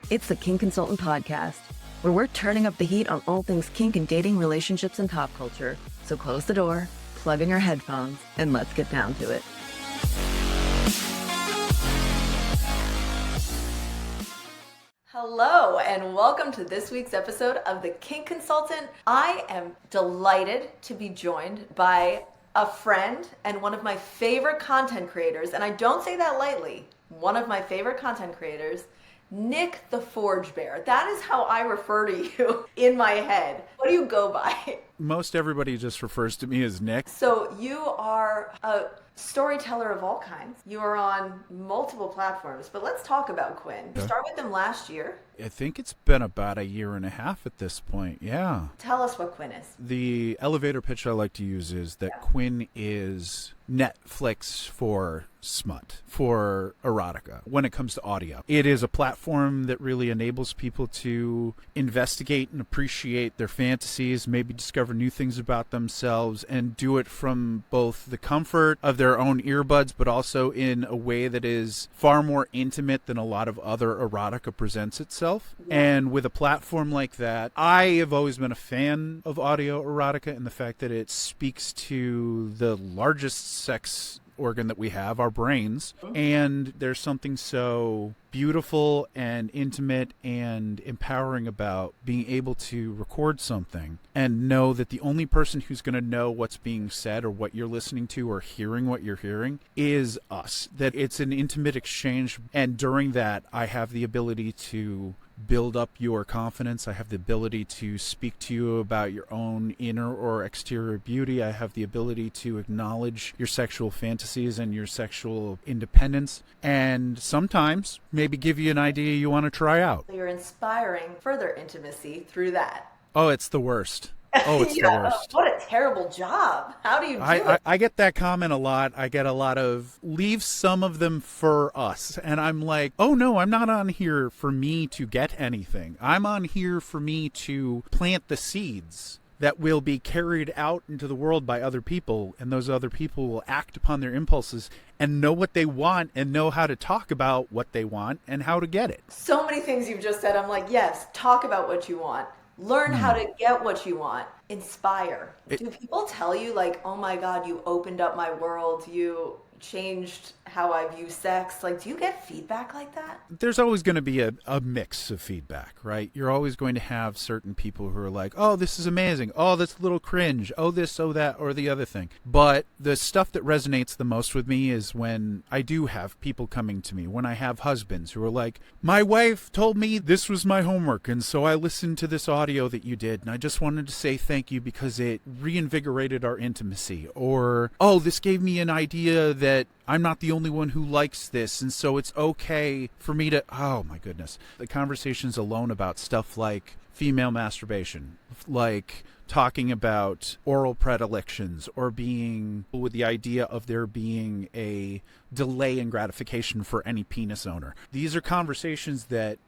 It's the Kink Consultant podcast, where we're turning up the heat on all things kink and dating, relationships, and pop culture. So close the door, plug in your headphones, and let's get down to it. Hello, and welcome to this week's episode of the Kink Consultant. I am delighted to be joined by a friend and one of my favorite content creators, and I don't say that lightly, one of my favorite content creators, Nick the Forge Bear. That is how I refer to you in my head. What do you go by? Most everybody just refers to me as Nick. So you are a storyteller of all kinds. You are on multiple platforms, but let's talk about Quinn. You started with them last year. I think it's been about a year and a half at this point, yeah. Tell us what Quinn is. The elevator pitch I like to use is that Quinn is Netflix for smut, for erotica, when it comes to audio. It is a platform that really enables people to investigate and appreciate their fantasies, maybe discover new things about themselves, and do it from both the comfort of their own earbuds, but also in a way that is far more intimate than a lot of other erotica presents itself. And with a platform like that, I have always been a fan of audio erotica and the fact that it speaks to the largest sex organ that we have, our brains. And there's something so beautiful and intimate and empowering about being able to record something and know that the only person who's going to know what's being said or what you're listening to or hearing what you're hearing is us. That it's an intimate exchange, and during that I have the ability to build up your confidence. I have the ability to speak to you about your own inner or exterior beauty. I have the ability to acknowledge your sexual fantasies and your sexual independence, and sometimes maybe give you an idea you want to try out. You're inspiring further intimacy through that. Oh, it's the worst. Oh, it's the worst. What a terrible job. How do you do it? I get that comment a lot. I get a lot of, leave some of them for us. And I'm like, oh no, I'm not on here for me to get anything. I'm on here for me to plant the seeds that will be carried out into the world by other people. And those other people will act upon their impulses and know what they want and know how to talk about what they want and how to get it. So many things you've just said. I'm like, yes, talk about what you want. Learn how to get what you want. Inspire. Do people tell you like, oh my God, you opened up my world, you changed how I view sex? Like, do you get feedback like that? There's always going to be a mix of feedback, right? You're always going to have certain people who are like, oh, this is amazing. Oh, that's a little cringe. Oh, this, oh, that, or the other thing. But the stuff that resonates the most with me is when I do have people coming to me, when I have husbands who are like, my wife told me this was my homework, and so I listened to this audio that you did, and I just wanted to say thank you because it reinvigorated our intimacy. Or, oh, this gave me an idea that I'm not the only one who likes this, and so it's okay for me to... Oh, my goodness. The conversations alone about stuff like female masturbation, like talking about oral predilections, or being with the idea of there being a delay in gratification for any penis owner. These are conversations that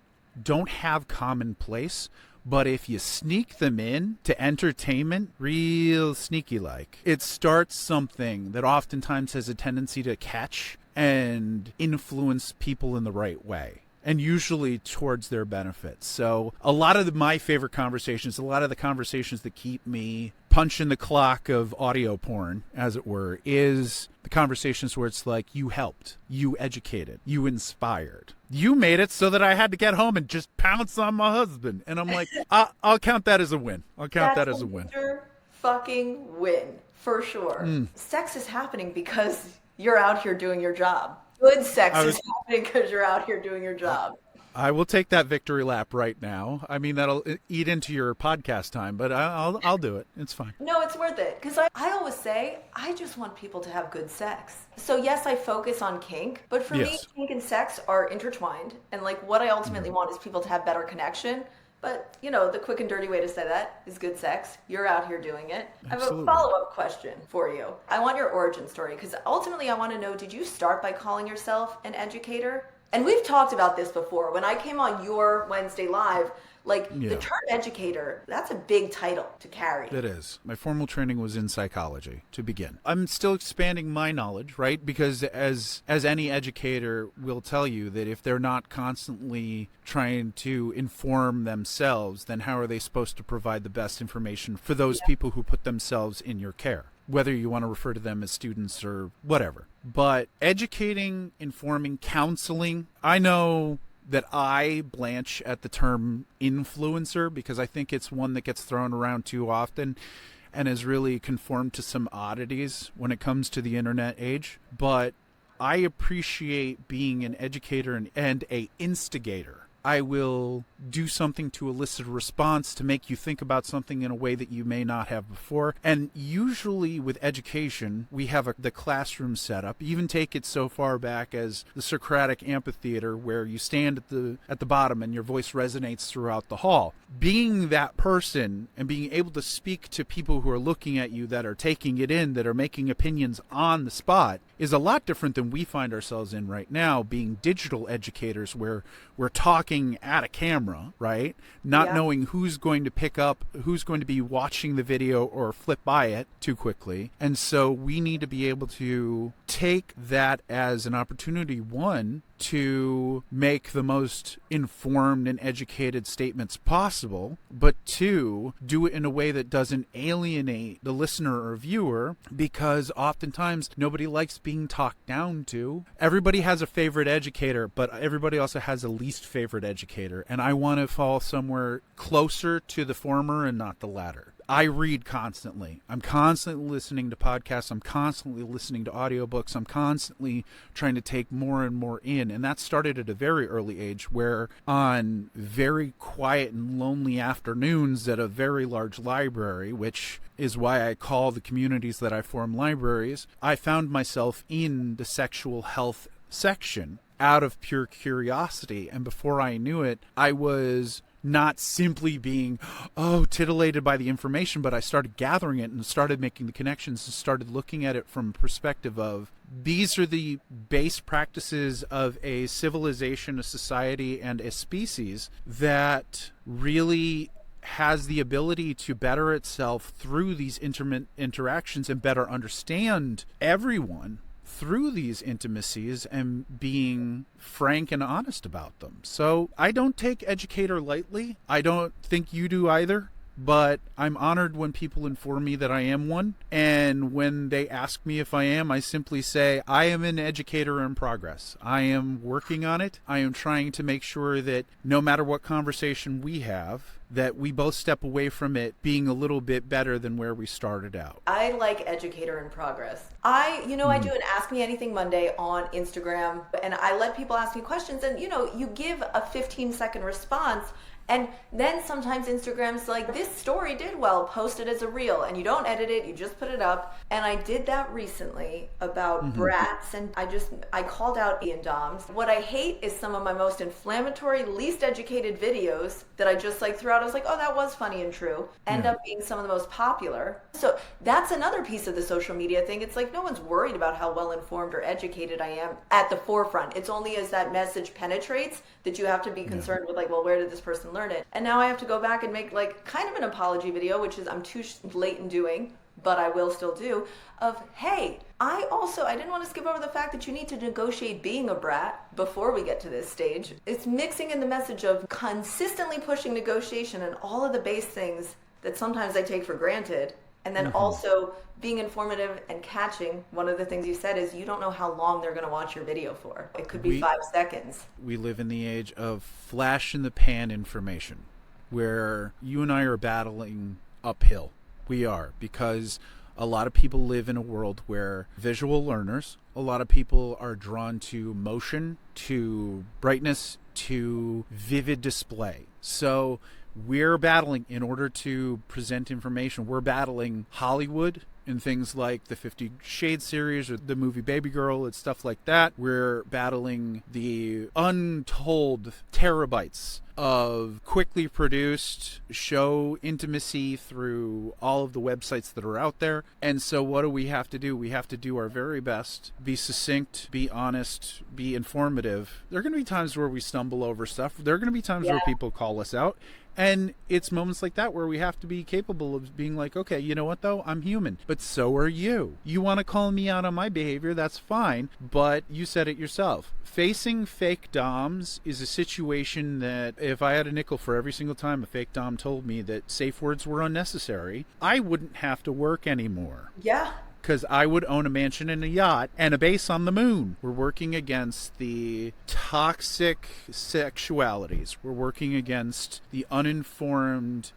don't have commonplace, but if you sneak them in to entertainment, real sneaky-like, it starts something that oftentimes has a tendency to catch and influence people in the right way, and usually towards their benefit. So a lot of my favorite conversations, a lot of the conversations that keep me punching the clock of audio porn, as it were, is the conversations where it's like, you helped, you educated, you inspired. You made it so that I had to get home and just pounce on my husband. And I'm like, I'll count that as a win. I'll count that as a win. Fucking win, for sure. Sex is happening because you're out here doing your job. Good sex is happening because you're out here doing your job. I will take that victory lap right now. I mean, that'll eat into your podcast time, but I'll do it. It's fine. No, it's worth it. Because I always say, I just want people to have good sex. So yes, I focus on kink, but for me, kink and sex are intertwined. And like what I ultimately want is people to have better connection. But, you know, the quick and dirty way to say that is good sex. You're out here doing it. Absolutely. I have a follow-up question for you. I want your origin story, because ultimately I want to know, did you start by calling yourself an educator? And we've talked about this before. When I came on your Wednesday Live, Like the Yeah. term educator, that's a big title to carry. It is. My formal training was in psychology to begin. I'm still expanding my knowledge, right? Because as any educator will tell you, that if they're not constantly trying to inform themselves, then how are they supposed to provide the best information for those people who put themselves in your care? Whether you want to refer to them as students or whatever. But educating, informing, counseling, I know that I blanch at the term influencer because I think it's one that gets thrown around too often and has really conformed to some oddities when it comes to the internet age. But I appreciate being an educator and a instigator. I will do something to elicit a response to make you think about something in a way that you may not have before. And usually with education, we have the classroom setup. Even take it so far back as the Socratic amphitheater, where you stand at the bottom and your voice resonates throughout the hall. Being that person and being able to speak to people who are looking at you, that are taking it in, that are making opinions on the spot, is a lot different than we find ourselves in right now, being digital educators, where we're talking at a camera, right? Not knowing who's going to pick up, who's going to be watching the video or flip by it too quickly. And so we need to be able to take that as an opportunity, one, to make the most informed and educated statements possible, but two, do it in a way that doesn't alienate the listener or viewer, because oftentimes nobody likes being talked down to. Everybody has a favorite educator, but everybody also has a least favorite educator, and I want to fall somewhere closer to the former and not the latter. I read constantly. I'm constantly listening to podcasts. I'm constantly listening to audiobooks. I'm constantly trying to take more and more in. And that started at a very early age, where on very quiet and lonely afternoons at a very large library, which is why I call the communities that I form libraries, I found myself in the sexual health section out of pure curiosity. And before I knew it, I was not simply being, titillated by the information, but I started gathering it and started making the connections and started looking at it from a perspective of, these are the base practices of a civilization, a society, and a species that really has the ability to better itself through these intimate interactions and better understand everyone through these intimacies and being frank and honest about them. So I don't take educator lightly. I don't think you do either. But I'm honored when people inform me that I am one. And when they ask me if I am, I simply say, I am an educator in progress. I am working on it. I am trying to make sure that no matter what conversation we have, that we both step away from it being a little bit better than where we started out. I like educator in progress. I do an Ask Me Anything Monday on Instagram, and I let people ask me questions, and you give a 15-second response. And then sometimes Instagram's like, this story did well, post it as a reel, and you don't edit it, you just put it up. And I did that recently about brats, and I called out Ian Doms. What I hate is some of my most inflammatory, least educated videos that I just threw out. I was like, oh, that was funny and true, end up being some of the most popular. So that's another piece of the social media thing. It's like no one's worried about how well informed or educated I am at the forefront. It's only as that message penetrates that you have to be concerned with, well, where did this person learn it? And now I have to go back and make kind of an apology video, which is I'm too late in doing, but I will still do, of, hey, I didn't want to skip over the fact that you need to negotiate being a brat before we get to this stage. It's mixing in the message of consistently pushing negotiation and all of the base things that sometimes I take for granted. And then also being informative and catching. One of the things you said is you don't know how long they're going to watch your video for. It could be 5 seconds. We live in the age of flash in the pan information, where you and I are battling uphill. We are, because a lot of people live in a world where visual learners, a lot of people are drawn to motion, to brightness, to vivid display. So we're battling, in order to present information, we're battling Hollywood in things like the 50 Shades series or the movie Baby Girl. It's stuff like that. We're battling the untold terabytes of quickly produced show intimacy through all of the websites that are out there. And so what do we have to do? We have to do our very best, be succinct, be honest, be informative. There are going to be times where we stumble over stuff. There are going to be times where people call us out. And it's moments like that where we have to be capable of being like, okay, you know what, though? I'm human. But so are you. You want to call me out on my behavior, that's fine. But you said it yourself. Facing fake doms is a situation that if I had a nickel for every single time a fake dom told me that safe words were unnecessary, I wouldn't have to work anymore. Yeah. Because I would own a mansion and a yacht and a base on the moon. We're working against the toxic sexualities. We're working against the uninformed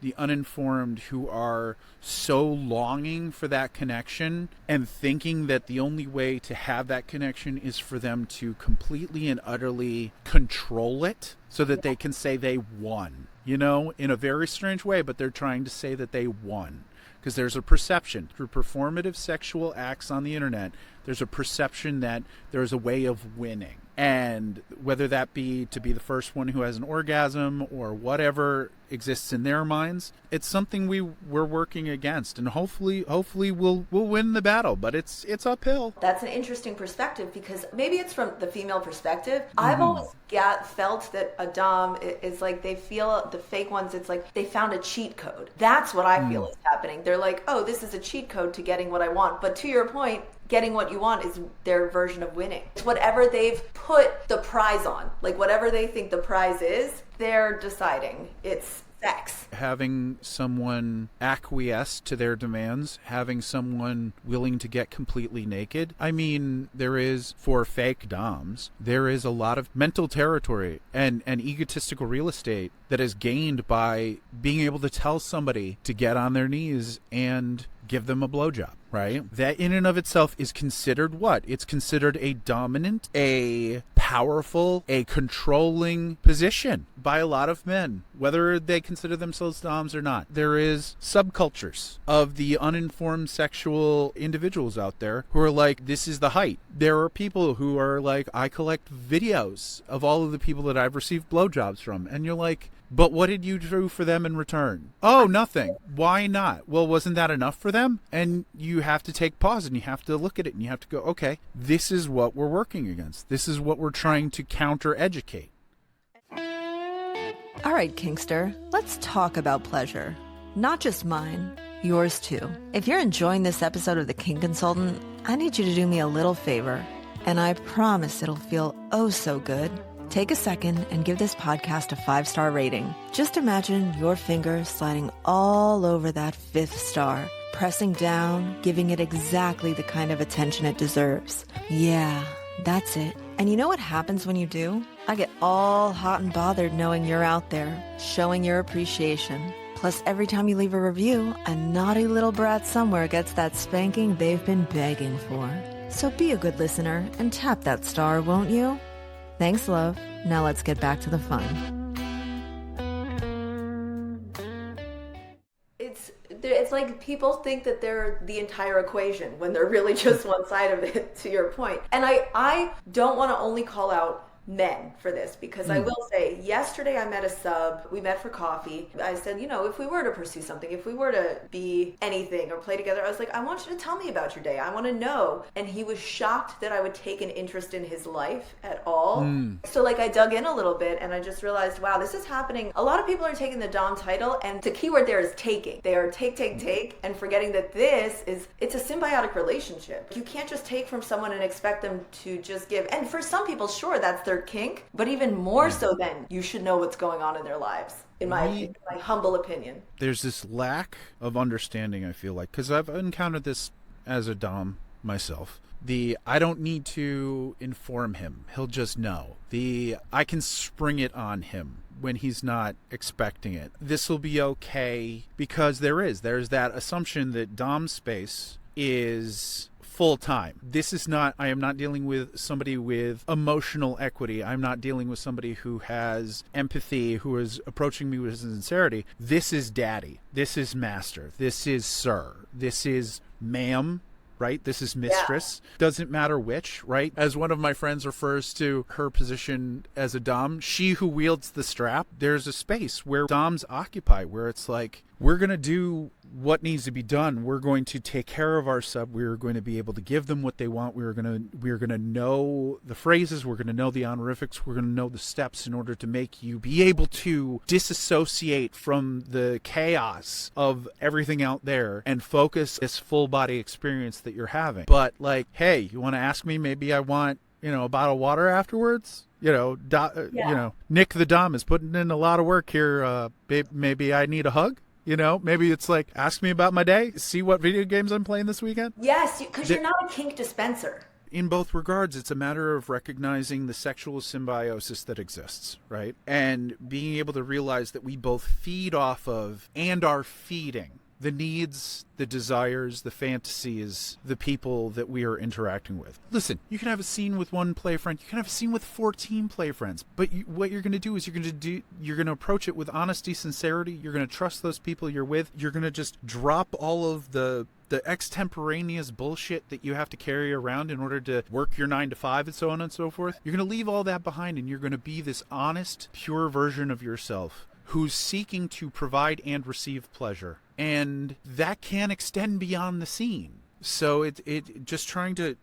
who are so longing for that connection and thinking that the only way to have that connection is for them to completely and utterly control it so that they can say they won. You know, in a very strange way, but they're trying to say that they won. Because there's a perception through performative sexual acts on the internet, there's a perception that there's a way of winning. And whether that be to be the first one who has an orgasm or whatever exists in their minds, it's something we're working against. And hopefully we'll win the battle, but it's uphill. That's an interesting perspective because maybe it's from the female perspective. I've always felt that a dom is like they feel the fake ones, it's like they found a cheat code. That's what I feel is happening. They're like, oh, this is a cheat code to getting what I want. But to your point, getting what you want is their version of winning. It's whatever they've put the prize on. Like whatever they think the prize is, they're deciding it's sex. Having someone acquiesce to their demands, having someone willing to get completely naked. I mean, there is, for fake doms, there is a lot of mental territory and egotistical real estate that is gained by being able to tell somebody to get on their knees and give them a blowjob, right? That in and of itself is considered what? It's considered a dominant, a powerful, a controlling position by a lot of men, whether they consider themselves doms or not. There is subcultures of the uninformed sexual individuals out there who are like, this is the height. There are people who are like, I collect videos of all of the people that I've received blowjobs from. And you're like, but what did you do for them in return? Oh, nothing. Why not? Well, wasn't that enough for them? And you have to take pause and you have to look at it and you have to go, okay, this is what we're working against. This is what we're trying to counter-educate. All right, Kinkster, let's talk about pleasure. Not just mine, yours too. If you're enjoying this episode of the Kink Consultant, I need you to do me a little favor, and I promise it'll feel oh so good. Take a second and give this podcast a 5-star rating. Just imagine your finger sliding all over that 5th star, pressing down, giving it exactly the kind of attention it deserves. Yeah, that's it. And you know what happens when you do? I get all hot and bothered knowing you're out there, showing your appreciation. Plus, every time you leave a review, a naughty little brat somewhere gets that spanking they've been begging for. So be a good listener and tap that star, won't you? Thanks, love. Now let's get back to the fun. It's like people think that they're the entire equation when they're really just one side of it, to your point. And I don't want to only call out men for this because I will say yesterday I met a sub. We met for coffee. I said, you know, if we were to pursue something, if we were to be anything or play together, I was like, I want you to tell me about your day. I want to know. And he was shocked that I would take an interest in his life at all. So like I dug in a little bit and I just realized, wow, this is happening. A lot of people are taking the dom title and the keyword there is taking. They are take and forgetting that it's a symbiotic relationship. You can't just take from someone and expect them to just give. And for some people, sure, that's their kink, but even more so then you should know what's going on in their lives, in my humble opinion. There's this lack of understanding, I feel like, because I've encountered this as a dom myself. I don't need to inform him. He'll just know. I can spring it on him when he's not expecting it. This will be okay because there's that assumption that dom space is full time. This is not, I am not dealing with somebody with emotional equity. I'm not dealing with somebody who has empathy, who is approaching me with sincerity. This is daddy. This is master. This is sir. This is ma'am. Right? This is mistress. Yeah. Doesn't matter which, right? As one of my friends refers to her position as a dom, she who wields the strap, there's a space where doms occupy, where it's like, we're going to do what needs to be done. We're going to take care of our sub. We're going to be able to give them what they want. We're going to know the phrases. We're going to know the honorifics. We're going to know the steps in order to make you be able to disassociate from the chaos of everything out there and focus this full body experience that you're having. But like, hey, you want to ask me? Maybe I want, a bottle of water afterwards. Nick the Dom is putting in a lot of work here. Maybe I need a hug. Maybe it's like, ask me about my day, see what video games I'm playing this weekend. Yes, because you're not a kink dispenser. In both regards, it's a matter of recognizing the sexual symbiosis that exists, right? And being able to realize that we both feed off of and are feeding the needs, the desires, the fantasies, the people that we are interacting with. Listen, you can have a scene with one play friend, you can have a scene with 14 play friends, but what you're going to do is you're going to approach it with honesty, sincerity. You're going to trust those people you're with. You're going to just drop all of the extemporaneous bullshit that you have to carry around in order to work your 9 to 5 and so on and so forth. You're going to leave all that behind, and you're going to be this honest, pure version of yourself who's seeking to provide and receive pleasure. And that can extend beyond the scene. So it just trying to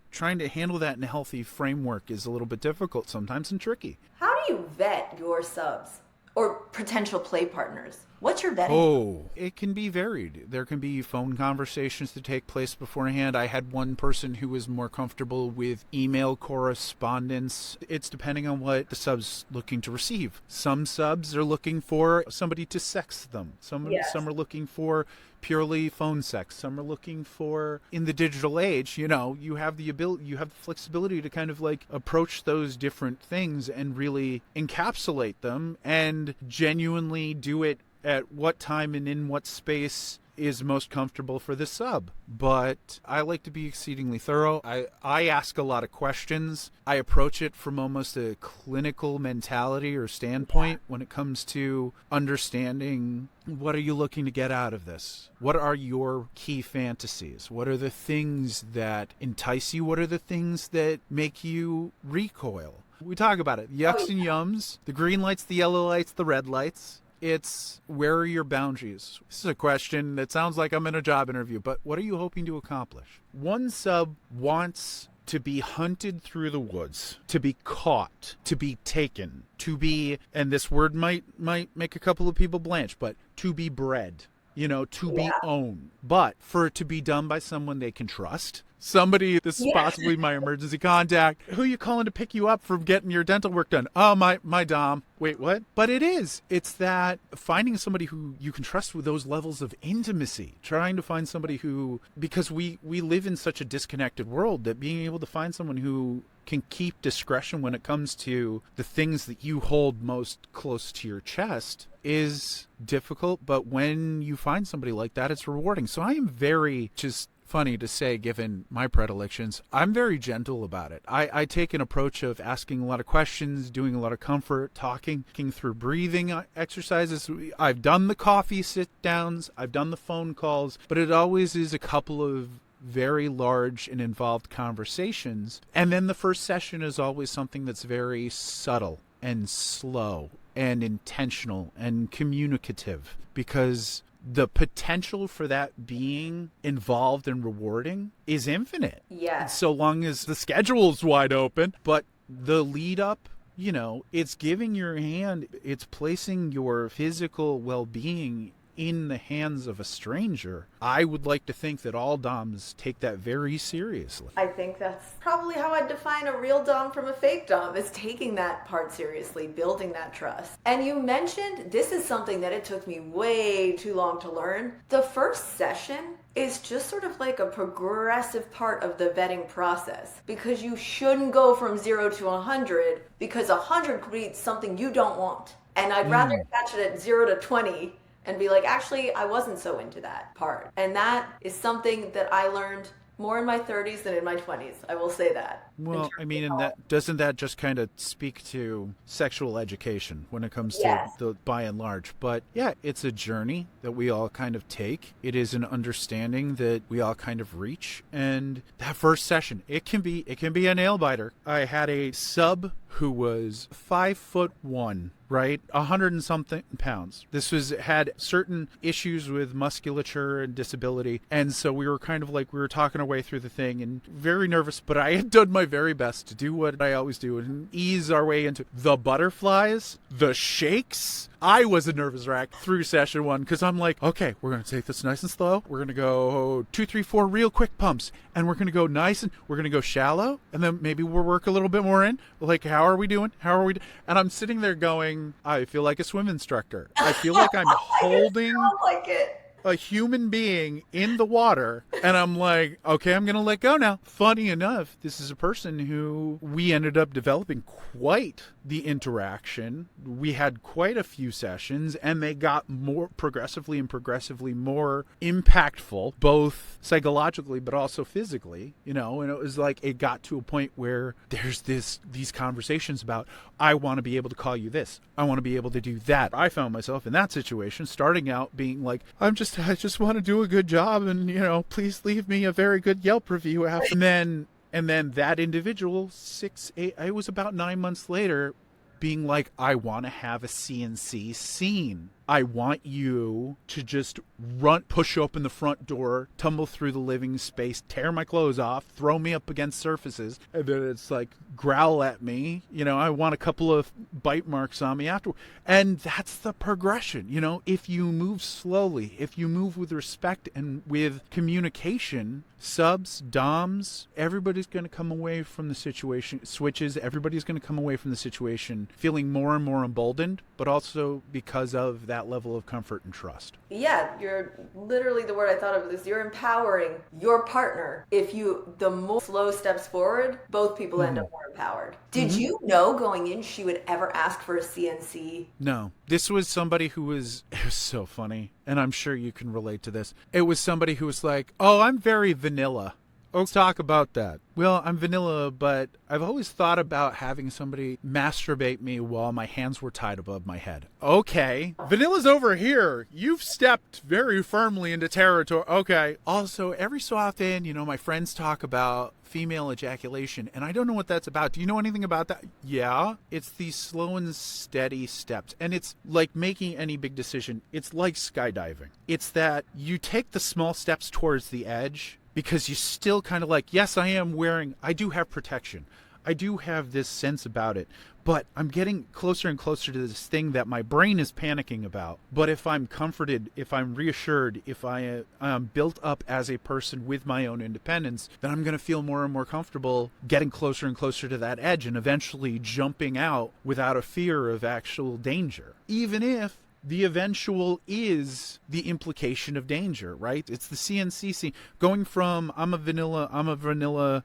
handle that in a healthy framework is a little bit difficult sometimes and tricky. How do you vet your subs or potential play partners? What's your vetting? Oh, it can be varied. There can be phone conversations that take place beforehand. I had one person who was more comfortable with email correspondence. It's depending on what the sub's looking to receive. Some subs are looking for somebody to sex them. Some are looking for purely phone sex. Some are looking for, in the digital age, you have the flexibility to kind of like approach those different things and really encapsulate them and genuinely do it at what time and in what space is most comfortable for the sub. But I like to be exceedingly thorough. I ask a lot of questions. I approach it from almost a clinical mentality or standpoint when it comes to understanding, what are you looking to get out of this? What are your key fantasies? What are the things that entice you? What are the things that make you recoil? We talk about it. Yucks and yums, the green lights, the yellow lights, the red lights. It's, where are your boundaries? This is a question that sounds like I'm in a job interview, but what are you hoping to accomplish? One sub wants to be hunted through the woods, to be caught, to be taken, to be, and this word might make a couple of people blanch, but to be bred, to be owned. But for it to be done by someone they can trust, somebody, this is possibly my emergency contact. Who you calling to pick you up from getting your dental work done? Oh, my dom. Wait, what? But it is. It's that finding somebody who you can trust with those levels of intimacy. Trying to find somebody who, because we live in such a disconnected world, that being able to find someone who can keep discretion when it comes to the things that you hold most close to your chest is difficult. But when you find somebody like that, it's rewarding. So I am very, just funny to say, given my predilections, I'm very gentle about it. I take an approach of asking a lot of questions, doing a lot of comfort, talking through breathing exercises. I've done the coffee sit downs, I've done the phone calls, but it always is a couple of very large and involved conversations. And then the first session is always something that's very subtle and slow and intentional and communicative, because the potential for that being involved and rewarding is infinite. Yeah. So long as the schedule's wide open. But the lead up, it's giving your hand, it's placing your physical well-being in the hands of a stranger. I would like to think that all doms take that very seriously. I think that's probably how I'd define a real dom from a fake dom, is taking that part seriously, building that trust. And you mentioned, this is something that it took me way too long to learn. The first session is just sort of like a progressive part of the vetting process, because you shouldn't go from 0 to 100, because 100 could be something you don't want. And I'd rather catch it at 0 to 20 and be like, actually, I wasn't so into that part. And that is something that I learned More in my 30s than in my 20s. I will say that. Well, I mean, and that doesn't that just kind of speak to sexual education when it comes to Yes. the by and large? But yeah, it's a journey that we all kind of take. It is an understanding that we all kind of reach. And that first session, it can be a nail biter. I had a sub who was 5'1", right? 100 and something pounds. This had certain issues with musculature and disability. And so we were kind of like, we were talking our way through the thing and very nervous, but I had done my very best to do what I always do and ease our way into the butterflies, the shakes. I was a nervous wreck through session 1 because I'm like, okay, we're going to take this nice and slow. We're going to go 2, 3, 4 real quick pumps. And we're going to go nice and we're going to go shallow. And then maybe we'll work a little bit more in. Like, how are we doing? And I'm sitting there going, I feel like a swim instructor. I feel like I'm holding a human being in the water, and I'm like, okay, I'm gonna let go now. Funny enough, this is a person who we ended up developing quite the interaction. We had quite a few sessions, and they got more progressively more impactful, both psychologically but also physically, and it was like it got to a point where there's these conversations about, I want to be able to call you this, I want to be able to do that. I found myself in that situation starting out being like, I just want to do a good job, and please leave me a very good Yelp review after. And then that individual, it was about 9 months later, being like, I want to have a CNC scene. I want you to just push open the front door, tumble through the living space, tear my clothes off, throw me up against surfaces, and then it's like, growl at me. I want a couple of bite marks on me after. And that's the progression. If you move slowly, if you move with respect and with communication, subs, doms, everybody's going to come away from the situation, switches, everybody's going to come away from the situation feeling more and more emboldened, but also because of that level of comfort and trust. Yeah, you're literally, the word I thought of is you're empowering your partner. If the more slow steps forward, both people end up more empowered. Did you know going in she would ever ask for a CNC? No. This was somebody it was so funny, and I'm sure you can relate to this. It was somebody who was like, oh, I'm very vanilla. Let's talk about that. Well, I'm vanilla, but I've always thought about having somebody masturbate me while my hands were tied above my head. Okay. Vanilla's over here. You've stepped very firmly into territory. Okay. Also, every so often, my friends talk about female ejaculation, and I don't know what that's about. Do you know anything about that? Yeah. It's these slow and steady steps, and it's like making any big decision. It's like skydiving. It's that you take the small steps towards the edge, because you still kind of like, yes, I do have protection. I do have this sense about it, but I'm getting closer and closer to this thing that my brain is panicking about. But if I'm comforted, if I'm reassured, if I am built up as a person with my own independence, then I'm going to feel more and more comfortable getting closer and closer to that edge and eventually jumping out without a fear of actual danger. Even if the eventual is the implication of danger, right? It's the CNC scene. Going from I'm a vanilla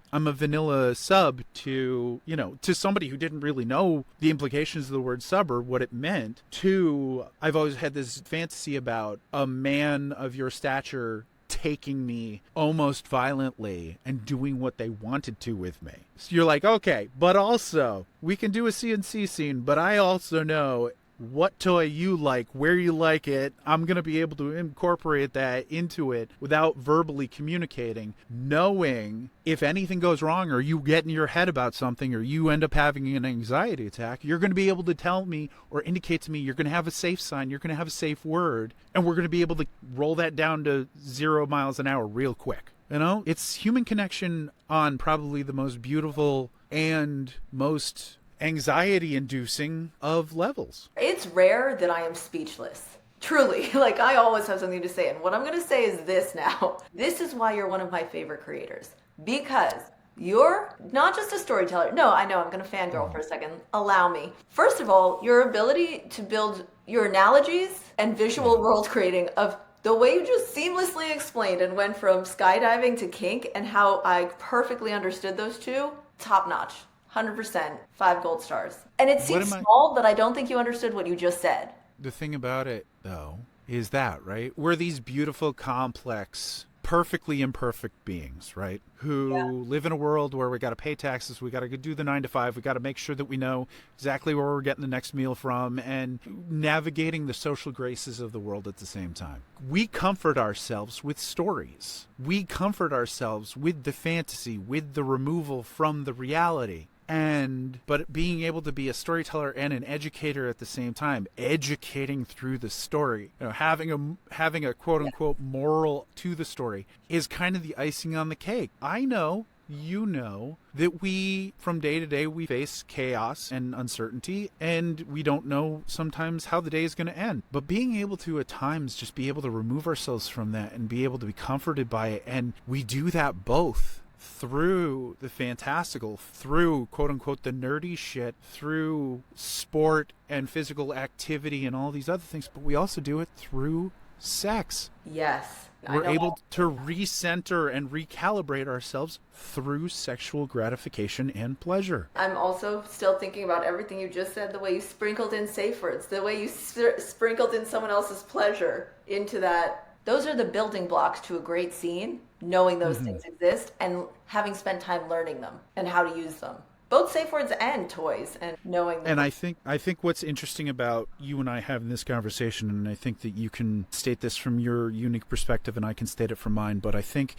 sub to, to somebody who didn't really know the implications of the word sub or what it meant, to I've always had this fantasy about a man of your stature taking me almost violently and doing what they wanted to with me. So you're like, okay, but also we can do a CNC scene, but I also know what toy you like, where you like it. I'm going to be able to incorporate that into it without verbally communicating, knowing if anything goes wrong or you get in your head about something or you end up having an anxiety attack, you're going to be able to tell me or indicate to me you're going to have a safe sign, you're going to have a safe word, and we're going to be able to roll that down to 0 miles an hour real quick. It's human connection on probably the most beautiful and most anxiety-inducing of levels. It's rare that I am speechless. Truly. Like, I always have something to say. And what I'm going to say is this now. This is why you're one of my favorite creators. Because you're not just a storyteller. No, I know, I'm going to fangirl for a second. Allow me. First of all, your ability to build your analogies and visual world creating of the way you just seamlessly explained and went from skydiving to kink and how I perfectly understood those two, top notch. 100%, 5 gold stars. And it seems small, but I don't think you understood what you just said. The thing about it, though, is that, right? We're these beautiful, complex perfectly imperfect beings, right? Who live in a world where we got to pay taxes, we got to do the 9 to 5, we got to make sure that we know exactly where we're getting the next meal from, and navigating the social graces of the world at the same time. We comfort ourselves with stories. We comfort ourselves with the fantasy, with the removal from the reality. But being able to be a storyteller and an educator at the same time, educating through the story, having a quote unquote moral to the story, is kind of the icing on the cake. I know, you know, that we, from day to day, we face chaos and uncertainty, and we don't know sometimes how the day is going to end. But being able to, at times, just be able to remove ourselves from that and be able to be comforted by it, and we do that both through the fantastical, through quote-unquote the nerdy shit, through sport and physical activity and all these other things, but we also do it through sex. Yes. We're able to recenter and recalibrate ourselves through sexual gratification and pleasure. I'm also still thinking about everything you just said, the way you sprinkled in safe words, the way you sprinkled in someone else's pleasure into that. Those are the building blocks to a great scene, knowing those things exist and having spent time learning them and how to use them. Both safe words and toys, and knowing them. And I think what's interesting about you and I having this conversation, and I think that you can state this from your unique perspective and I can state it from mine, but I think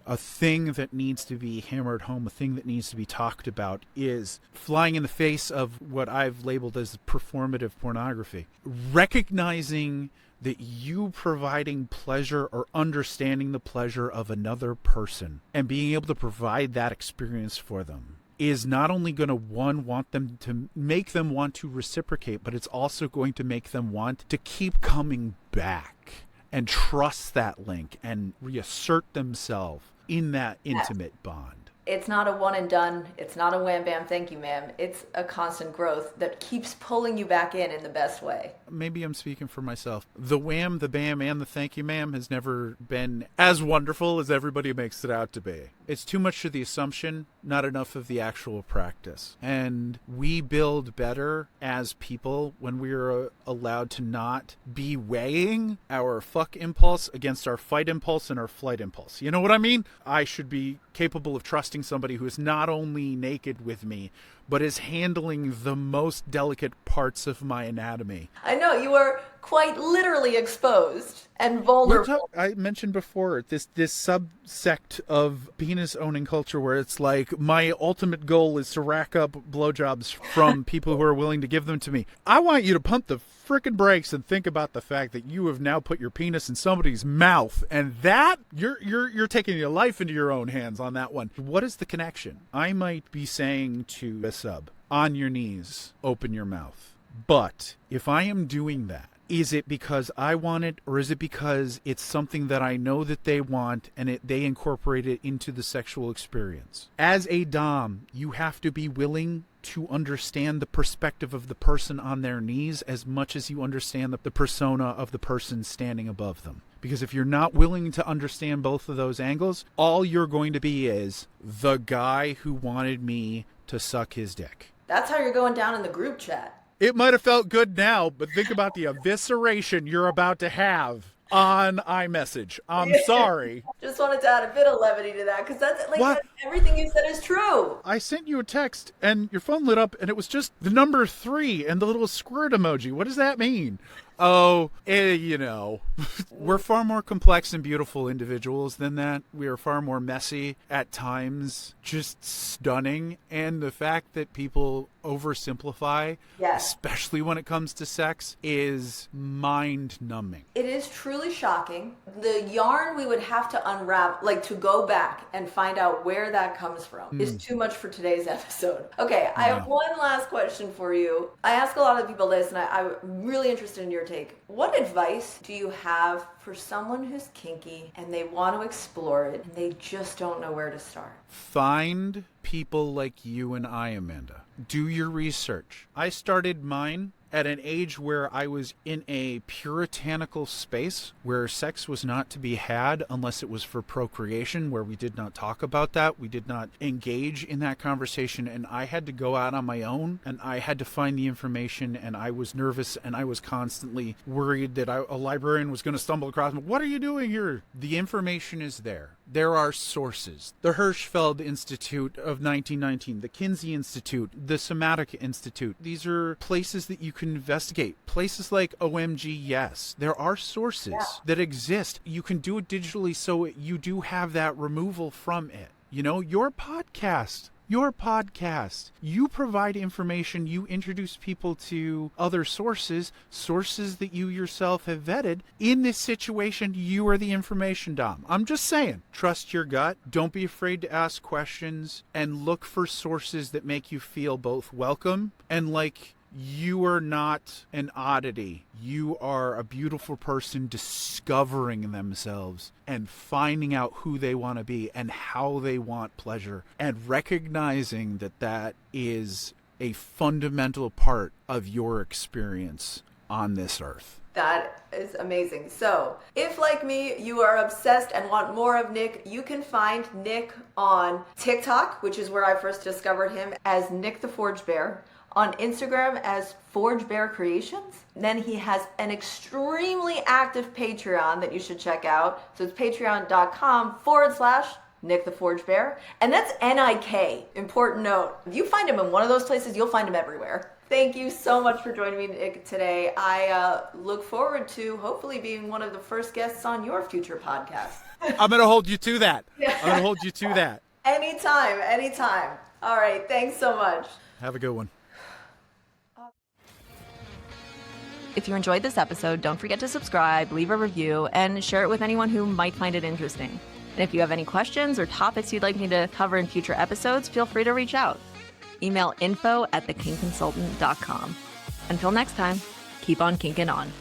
a thing that needs to be hammered home, a thing that needs to be talked about, is flying in the face of what I've labeled as performative pornography. Recognizing that you providing pleasure or understanding the pleasure of another person and being able to provide that experience for them is not only going to, want them to make them want to reciprocate, but it's also going to make them want to keep coming back and trust that link and reassert themselves in that intimate bond. It's not a one and done. It's not a wham bam thank you ma'am. It's a constant growth that keeps pulling you back in the best way. Maybe I'm speaking for myself. The wham, the bam, and the thank you ma'am has never been as wonderful as everybody makes it out to be. It's too much of the assumption, not enough of the actual practice. And we build better as people when we are allowed to not be weighing our fuck impulse against our fight impulse and our flight impulse. You know what I mean? I should be capable of trusting somebody who is not only naked with me, but is handling the most delicate parts of my anatomy. I know, you are quite literally exposed and vulnerable. I mentioned before this subsect of penis owning culture where it's like my ultimate goal is to rack up blowjobs from people who are willing to give them to me. I want you to pump the frickin' brakes and think about the fact that you have now put your penis in somebody's mouth, and that you're taking your life into your own hands on that one. What is the connection? I might be saying to a sub, on your knees, open your mouth. But if I am doing that, is it because I want it, or is it because it's something that I know that they want and they incorporate it into the sexual experience? As a dom, you have to be willing to understand the perspective of the person on their knees as much as you understand the persona of the person standing above them. Because if you're not willing to understand both of those angles, all you're going to be is the guy who wanted me to suck his dick. That's how you're going down in the group chat. It might have felt good now, but think about the evisceration you're about to have on iMessage. I'm sorry. Just wanted to add a bit of levity to that, because that's like What? everything you said is true. I sent you a text and your phone lit up and it was just the number 3 and the little squirt emoji. What does that mean? Oh, you know, we're far more complex and beautiful individuals than that. We are far more messy at times, just stunning. And the fact that people oversimplify, especially when it comes to sex, is mind-numbing. It is truly shocking. The yarn we would have to unravel, like to go back and find out where that comes from, is too much for today's episode. Okay, I have one last question for you. I ask a lot of people this, and I'm really interested in your take. What advice do you have for someone who's kinky and they want to explore it and they just don't know where to start? Find people like you and I, Amanda. Do your research. I started mine at an age where I was in a puritanical space where sex was not to be had unless it was for procreation, where we did not talk about that. We did not engage in that conversation, and I had to go out on my own, and I had to find the information, and I was nervous, and I was constantly worried that a librarian was going to stumble across me. What are you doing here? The information is there. There are sources. The Hirschfeld Institute of 1919, the Kinsey Institute, the Somatic Institute. These are places that you can investigate. Places like OMG Yes. There are sources that exist. You can do it digitally, so you do have that removal from it. You know, your podcast. You provide information, you introduce people to other sources that you yourself have vetted. In this situation, you are the information dom. I'm just saying, trust your gut. Don't be afraid to ask questions, and look for sources that make you feel both welcome and like you are not an oddity. You are a beautiful person discovering themselves and finding out who they want to be and how they want pleasure, and recognizing that that is a fundamental part of your experience on this earth. That is amazing. So, if like me, you are obsessed and want more of Nick, you can find Nick on TikTok, which is where I first discovered him, as Nick the Forge Bear. On Instagram as Forge Bear Creations. Then he has an extremely active Patreon that you should check out. So it's patreon.com/Nick the Forge Bear. And that's N-I-K. Important note. If you find him in one of those places, you'll find him everywhere. Thank you so much for joining me, Nick, today. I look forward to hopefully being one of the first guests on your future podcast. I'm going to hold you to that. Anytime. All right. Thanks so much. Have a good one. If you enjoyed this episode, don't forget to subscribe, leave a review, and share it with anyone who might find it interesting. And if you have any questions or topics you'd like me to cover in future episodes, feel free to reach out. Email info@thekingconsultant.com. Until next time, keep on kinking on.